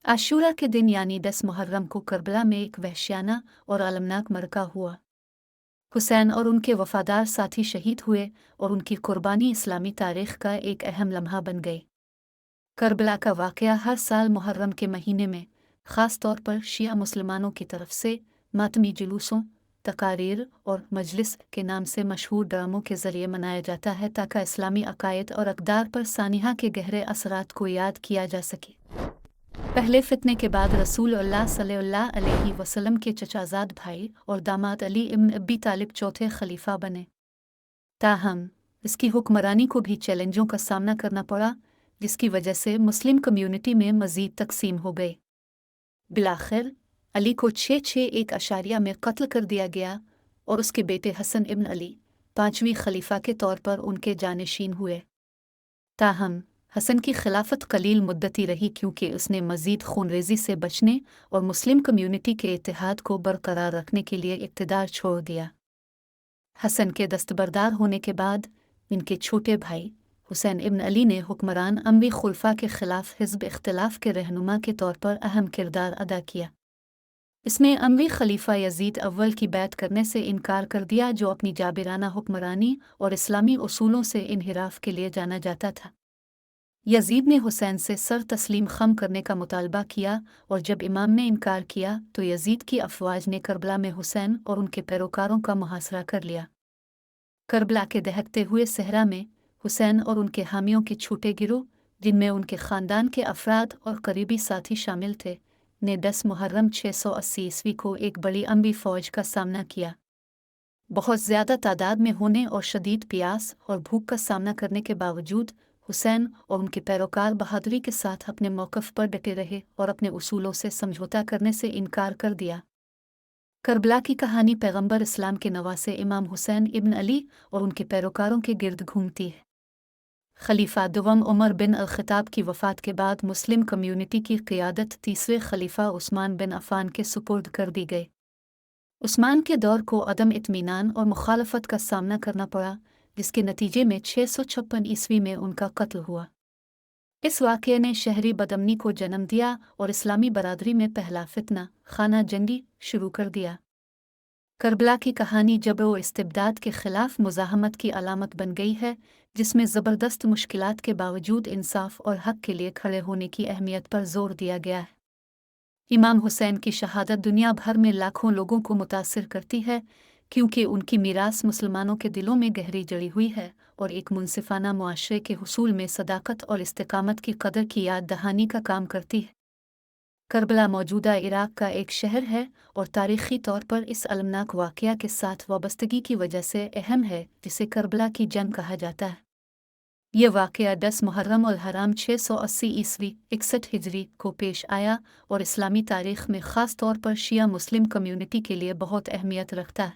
आशूरा के दिन यानी 10 मुहर्रम को करबला में एक वहशियाना और अलमनाक मरका हुआ। हुसैन और उनके वफादार साथी शहीद हुए और उनकी कुर्बानी इस्लामी तारीख का एक अहम लम्हा बन गई। करबला का वाक़या हर साल मुहर्रम के महीने में ख़ास तौर पर शिया मुसलमानों की तरफ से मातमी जुलूसों, तकारीर और मजलिस के नाम से मशहूर ड्रामों के ज़रिए मनाया जाता है ताकि इस्लामी अकायद और अक़दार पर सानिहा के गहरे असरात को याद किया जा सके। पहले फितने के बाद रसूलुल्लाह सल्लल्लाहु अलैहि वसल्लम के चचाज़ाद भाई और दामाद अली इब्न अबी तालिब चौथे खलीफा बने। ताहम इसकी हुक्मरानी को भी चैलेंजों का सामना करना पड़ा, जिसकी वजह से मुस्लिम कम्यूनिटी में मज़ीद तकसीम हो गई। बिलाखिर अली को 661 में कत्ल कर दिया गया और उसके बेटे हसन इब्न अली पांचवीं खलीफा के तौर पर उनके जानशीन हुए। ताहम हसन की खिलाफत कलील मुद्दती रही क्योंकि उसने मज़ीद खूनरेज़ी से बचने और मुस्लिम कम्यूनिटी के इत्तेहाद को बरकरार रखने के लिए इक़्तिदार छोड़ दिया। हसन के दस्तबरदार होने के बाद इनके छोटे भाई हुसैन इब्न अली ने हुक्मरान अमवी खुलफा के ख़िलाफ़ हिज़्ब इख्तिलाफ़ के रहनुमा के तौर पर अहम किरदार अदा किया। इसमें अमवी खलीफा यजीद अव्वल की बैत करने से इनकार कर दिया, जो अपनी जाबिराना हुक्मरानी और इस्लामी उसूलों से इन्हिराफ के लिए जाना जाता था। यजीद ने हुसैन से सर तस्लीम खम करने का मुतालबा किया और जब इमाम ने इनकार किया तो यजीद की अफवाज ने करबला में हुसैन और उनके पैरोकारों का मुहासरा कर लिया। करबला के दहकते हुए सहरा में हुसैन और उनके हामियों के छूटे गिरोह, जिनमें उनके ख़ानदान के अफराद और करीबी साथी शामिल थे, ने 10 मुहर्रम 680 ईस्वी को एक बड़ी अम्बी फ़ौज का सामना किया। बहुत ज़्यादा तादाद में होने और शदीद प्यास और भूख का सामना करने के बावजूद हुसैन और उनके पैरोकार बहादुरी के साथ अपने मौक़िफ़ पर डटे रहे और अपने उसूलों से समझौता करने से इनकार कर दिया। करबला की कहानी पैगंबर इस्लाम के नवासे इमाम हुसैन इब्न अली और उनके पैरोकारों के गिर्द घूमती है। खलीफा दुवम उमर बिन अल-ख़त्ताब की वफ़ात के बाद मुस्लिम कम्यूनिटी की क़ियादत तीसरे खलीफा उस्मान बिन अफ़ान के सुपुर्द कर दी गई। उस्मान के दौर को अदम इत्मीनान और मुखालफत का सामना करना पड़ा, जिसके नतीजे में 656 ईस्वी में उनका कत्ल हुआ। इस वाक़ये ने शहरी बदअमनी को जन्म दिया और इस्लामी बरादरी में पहला फितना खाना जंगी शुरू कर दिया। करबला की कहानी जबर व इस्तिबदाद के ख़िलाफ़ मुज़ाहमत की अलामत बन गई है, जिसमें ज़बरदस्त मुश्किलात के बावजूद इंसाफ और हक़ के लिए खड़े होने की अहमियत पर ज़ोर दिया गया है। इमाम हुसैन की शहादत दुनिया भर में लाखों लोगों को मुतासिर करती है, क्योंकि उनकी मीरास मुसलमानों के दिलों में गहरी जड़ी हुई है और एक मुनसिफ़ाना मुआशरे के हुसूल में सदाकत और इस्तिकामत की कदर की याद दहानी का काम करती है। करबला मौजूदा इराक़ का एक शहर है और तारीख़ी तौर पर इस अलमनाक वाक़या के साथ वाबस्तगी की वजह से अहम है, जिसे करबला की जंग कहा जाता है। यह वाक़या 10 मुहर्रम उल हराम 680 ईस्वी 61 हिजरी को पेश आया और इस्लामी तारीख़ में ख़ास तौर पर शिया मुस्लिम कम्यूनिटी के लिए बहुत अहमियत रखता है।